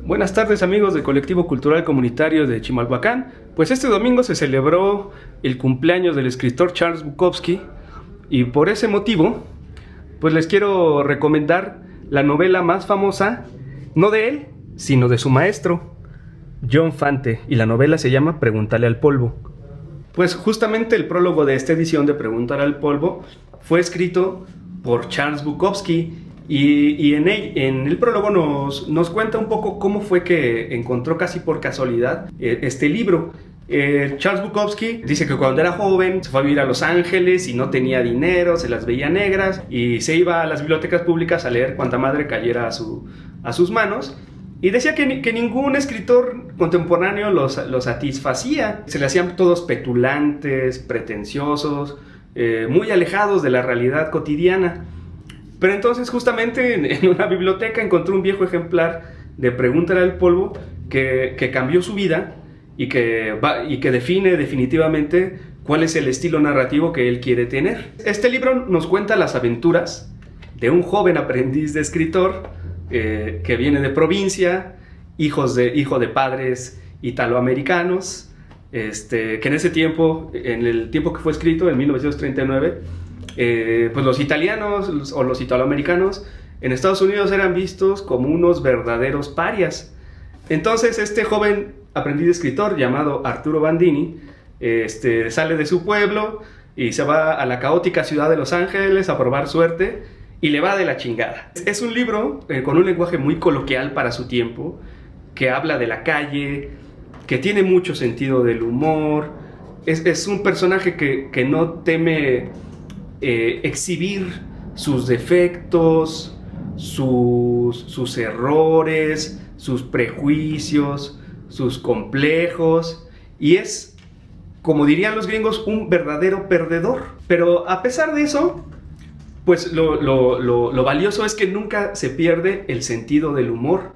Buenas tardes amigos del Colectivo Cultural Comunitario de Chimalhuacán. Pues este domingo se celebró el cumpleaños del escritor Charles Bukowski y por ese motivo pues les quiero recomendar la novela más famosa, no de él, sino de su maestro, John Fante, y la novela se llama Pregúntale al polvo. Pues justamente el prólogo de esta edición de Pregúntale al polvo fue escrito por Charles Bukowski. Y en el prólogo nos cuenta un poco cómo fue que encontró casi por casualidad este libro. Charles Bukowski dice que cuando era joven se fue a vivir a Los Ángeles y no tenía dinero, se las veía negras y se iba a las bibliotecas públicas a leer cuanta madre cayera a sus manos. Y decía que ningún escritor contemporáneo los satisfacía. Se le hacían todos petulantes, pretenciosos, muy alejados de la realidad cotidiana. Pero entonces justamente en una biblioteca encontró un viejo ejemplar de Pregúntale al polvo que cambió su vida y que define definitivamente cuál es el estilo narrativo que él quiere tener. Este libro nos cuenta las aventuras de un joven aprendiz de escritor que viene de provincia, hijo de padres italoamericanos, que en ese tiempo, en el tiempo que fue escrito, en 1939, pues los italianos o los italoamericanos en Estados Unidos eran vistos como unos verdaderos parias. Entonces este joven aprendiz de escritor llamado Arturo Bandini sale de su pueblo y se va a la caótica ciudad de Los Ángeles a probar suerte y le va de la chingada. Es un libro con un lenguaje muy coloquial para su tiempo, que habla de la calle, que tiene mucho sentido del humor. Es un personaje que no teme exhibir sus defectos, sus errores, sus prejuicios, sus complejos, y es, como dirían los gringos, un verdadero perdedor. Pero a pesar de eso, pues lo valioso es que nunca se pierde el sentido del humor,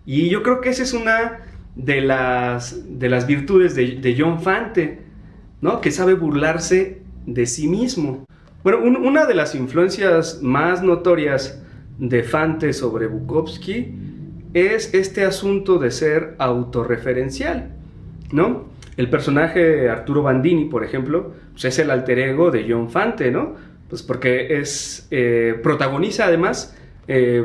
y yo creo que esa es una de las virtudes de John Fante, ¿no? Que sabe burlarse de sí mismo. Bueno, una de las influencias más notorias de Fante sobre Bukowski es este asunto de ser autorreferencial, ¿no? El personaje Arturo Bandini, por ejemplo, pues es el alter ego de John Fante, ¿no? Pues porque protagoniza además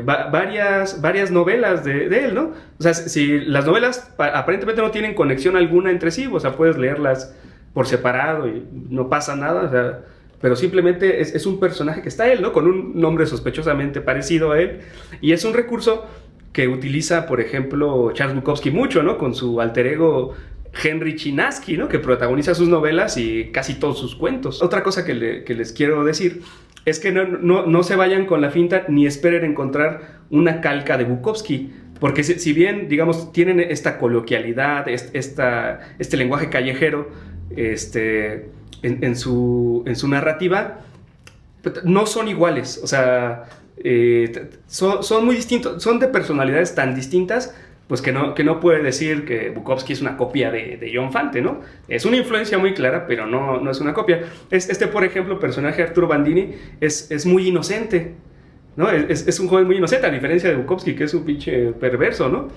varias novelas de él, ¿no? O sea, si las novelas aparentemente no tienen conexión alguna entre sí, o sea, puedes leerlas por separado y no pasa nada, o sea, pero simplemente es un personaje que está él, ¿no? Con un nombre sospechosamente parecido a él, y es un recurso que utiliza, por ejemplo, Charles Bukowski mucho, ¿no? Con su alter ego Henry Chinaski, ¿no? Que protagoniza sus novelas y casi todos sus cuentos. Otra cosa que les quiero decir es que no se vayan con la finta ni esperen encontrar una calca de Bukowski, porque si bien, digamos, tienen esta coloquialidad, este lenguaje callejero, en su narrativa, no son iguales. O sea, son muy distintos, son de personalidades tan distintas, pues que no puede decir que Bukowski es una copia de John Fante, ¿no? Es una influencia muy clara, pero no es una copia. Por ejemplo, personaje Arturo Bandini es muy inocente, ¿no? Es un joven muy inocente, a diferencia de Bukowski, que es un pinche perverso, ¿no?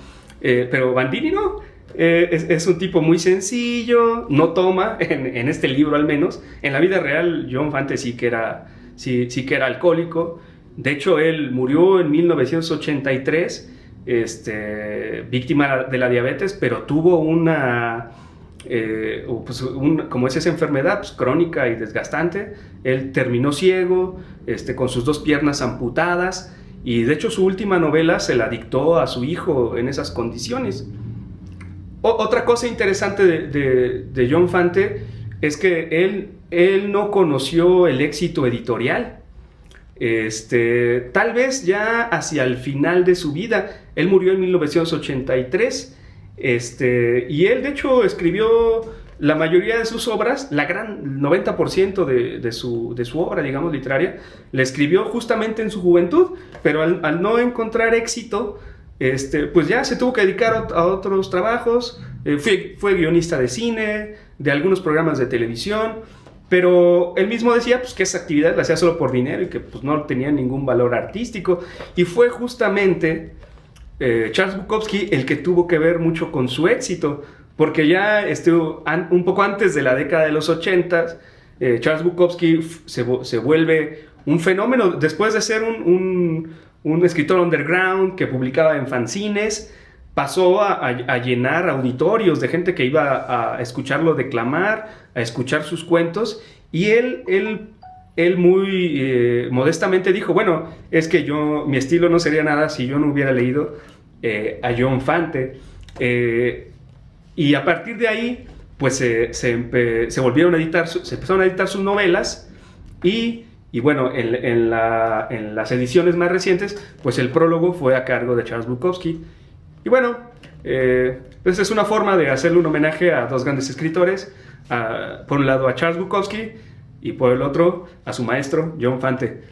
Pero Bandini no. Es un tipo muy sencillo, no toma, en este libro al menos. En la vida real, John Fante sí que era alcohólico. De hecho, él murió en 1983, víctima de la diabetes, pero tuvo como es esa enfermedad pues, crónica y desgastante. Él terminó ciego, con sus 2 piernas amputadas, y de hecho su última novela se la dictó a su hijo en esas condiciones. Otra cosa interesante de John Fante es que él no conoció el éxito editorial. Tal vez ya hacia el final de su vida. Él murió en 1983, y él de hecho escribió la mayoría de sus obras, el 90% de su obra, digamos, literaria, la escribió justamente en su juventud, pero al no encontrar éxito, pues ya se tuvo que dedicar a otros trabajos. Fue guionista de cine, de algunos programas de televisión, pero él mismo decía pues, que esa actividad la hacía solo por dinero y que pues, no tenía ningún valor artístico. Y fue justamente Charles Bukowski el que tuvo que ver mucho con su éxito, porque ya un poco antes de la década de los 80, Charles Bukowski se vuelve un fenómeno después de ser un escritor underground que publicaba en fanzines. Pasó a llenar auditorios de gente que iba a escucharlo declamar, a escuchar sus cuentos, y él muy modestamente dijo, bueno, es que mi estilo no sería nada si yo no hubiera leído a John Fante. Y a partir de ahí, pues se volvieron a editar, se empezaron a editar sus novelas, y bueno, en las ediciones más recientes, pues el prólogo fue a cargo de Charles Bukowski. Y bueno, pues es una forma de hacerle un homenaje a dos grandes escritores, por un lado a Charles Bukowski y por el otro a su maestro John Fante.